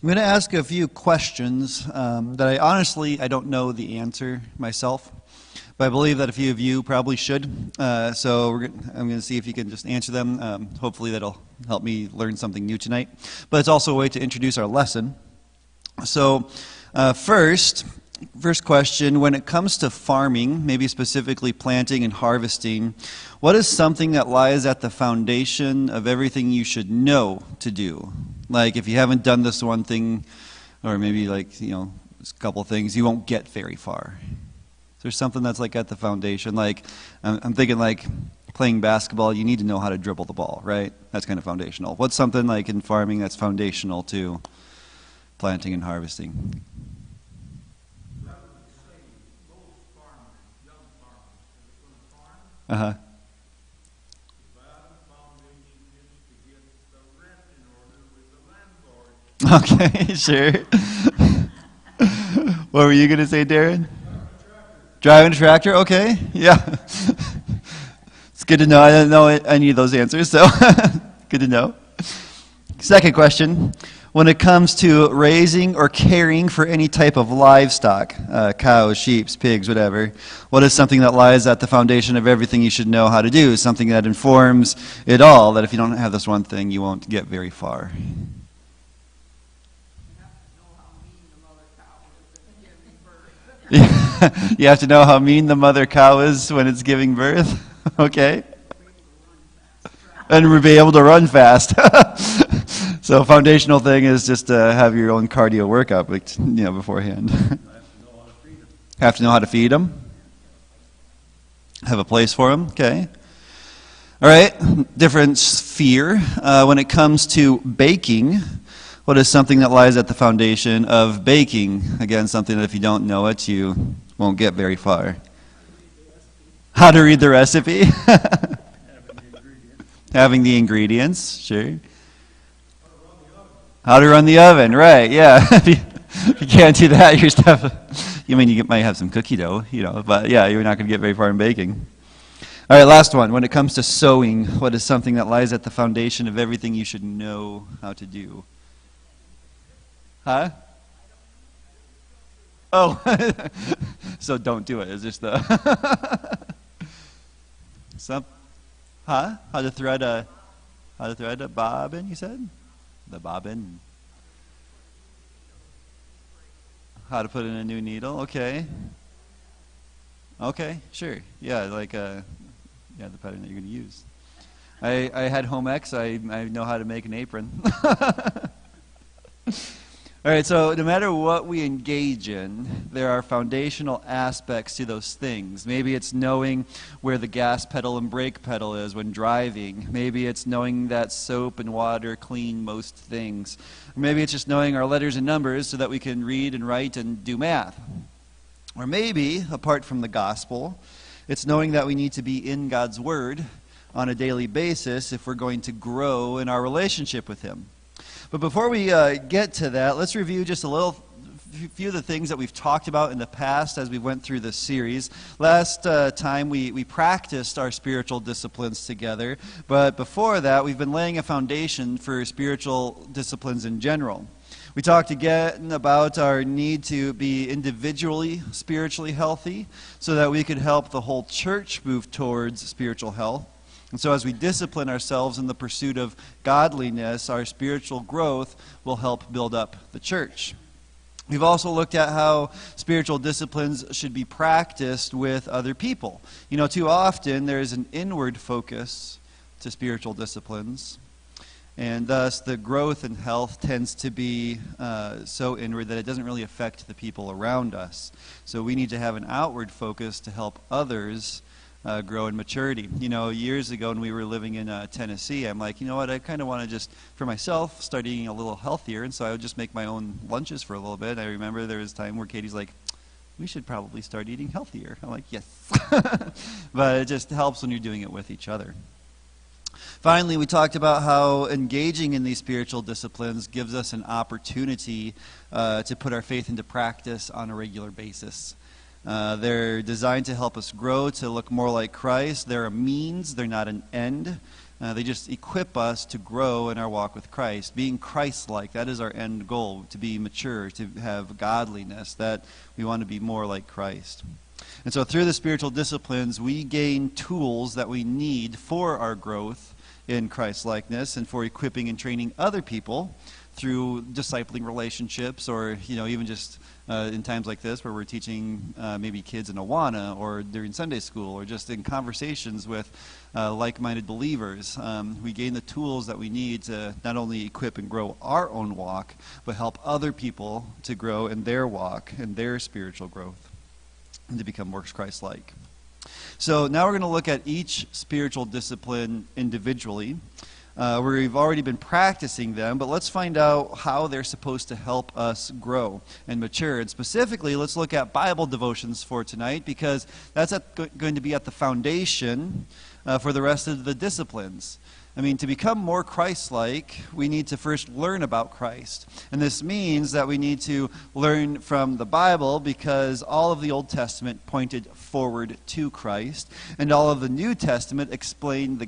I'm going to ask a few questions that I don't know the answer myself, but I believe that a few of you probably should. I'm going to see if you can just answer them. Hopefully that'll help me learn something new tonight. But it's also a way to introduce our lesson. So first question, when it comes to farming, maybe specifically planting and harvesting, what is something that lies at the foundation of everything you should know to do? Like if you haven't done this one thing, or maybe a couple things, you won't get very far. Is there something that's like at the foundation? Like I'm thinking like playing basketball, you need to know how to dribble the ball, right? That's kind of foundational. What's something like in farming that's foundational to planting and harvesting? Uh-huh. Okay, sure. What were you going to say, Darren? Driving a tractor? Okay, yeah. It's good to know. I didn't know any of those answers, so good to know. Second question. When it comes to raising or caring for any type of livestock, cows, sheep, pigs, whatever, what is something that lies at the foundation of everything you should know how to do? Something that informs it all, that if you don't have this one thing, you won't get very far. You have to know how mean the mother cow is when it's giving birth. Okay. And be able to run fast. So foundational thing is just to have your own cardio workout, beforehand. Have to know how to feed them. Have a place for them. Okay. All right. Different sphere. When it comes to baking, what is something that lies at the foundation of baking? Again, something that if you don't know it, you won't get very far. How to read the recipe? Having the ingredients, sure. How to run the oven, right, yeah. If you can't do that, your stuff, you might have some cookie dough, but yeah, you're not going to get very far in baking. All right, last one. When it comes to sewing, what is something that lies at the foundation of everything you should know how to do? Huh? Oh, so don't do it. It's just the How to thread a bobbin? You said the bobbin. How to put in a new needle? Okay. Okay, sure. Yeah, the pattern that you're going to use. I had home ec, so I know how to make an apron. All right, so no matter what we engage in, there are foundational aspects to those things. Maybe it's knowing where the gas pedal and brake pedal is when driving. Maybe it's knowing that soap and water clean most things. Or maybe it's just knowing our letters and numbers so that we can read and write and do math. Or maybe, apart from the gospel, it's knowing that we need to be in God's Word on a daily basis if we're going to grow in our relationship with Him. But before we get to that, let's review just a few of the things that we've talked about in the past as we went through this series. Last time we practiced our spiritual disciplines together, but before that we've been laying a foundation for spiritual disciplines in general. We talked again about our need to be individually spiritually healthy so that we could help the whole church move towards spiritual health. And so as we discipline ourselves in the pursuit of godliness, our spiritual growth will help build up the church. We've also looked at how spiritual disciplines should be practiced with other people. Too often there is an inward focus to spiritual disciplines, and thus the growth in health tends to be so inward that it doesn't really affect the people around us. So we need to have an outward focus to help others grow in maturity. Years ago when we were living in Tennessee, I'm like, I kind of want to just, for myself, start eating a little healthier, and so I would just make my own lunches for a little bit. I remember there was a time where Katie's like, we should probably start eating healthier. I'm like, yes. But it just helps when you're doing it with each other. Finally, we talked about how engaging in these spiritual disciplines gives us an opportunity to put our faith into practice on a regular basis. They're designed to help us grow, to look more like Christ. They're a means, they're not an end. They just equip us to grow in our walk with Christ. Being Christ-like, that is our end goal, to be mature, to have godliness, that we want to be more like Christ. And so through the spiritual disciplines, we gain tools that we need for our growth in Christ-likeness and for equipping and training other people through discipling relationships, or even just in times like this where we're teaching maybe kids in Awana or during Sunday school or just in conversations with like-minded believers. We gain the tools that we need to not only equip and grow our own walk, but help other people to grow in their walk and their spiritual growth and to become more Christ-like. So now we're going to look at each spiritual discipline individually. We've already been practicing them, but let's find out how they're supposed to help us grow and mature. And specifically, let's look at Bible devotions for tonight, because that's going to be at the foundation for the rest of the disciplines. I mean, to become more Christ-like, we need to first learn about Christ. And this means that we need to learn from the Bible, because all of the Old Testament pointed forward to Christ, and all of the New Testament explained the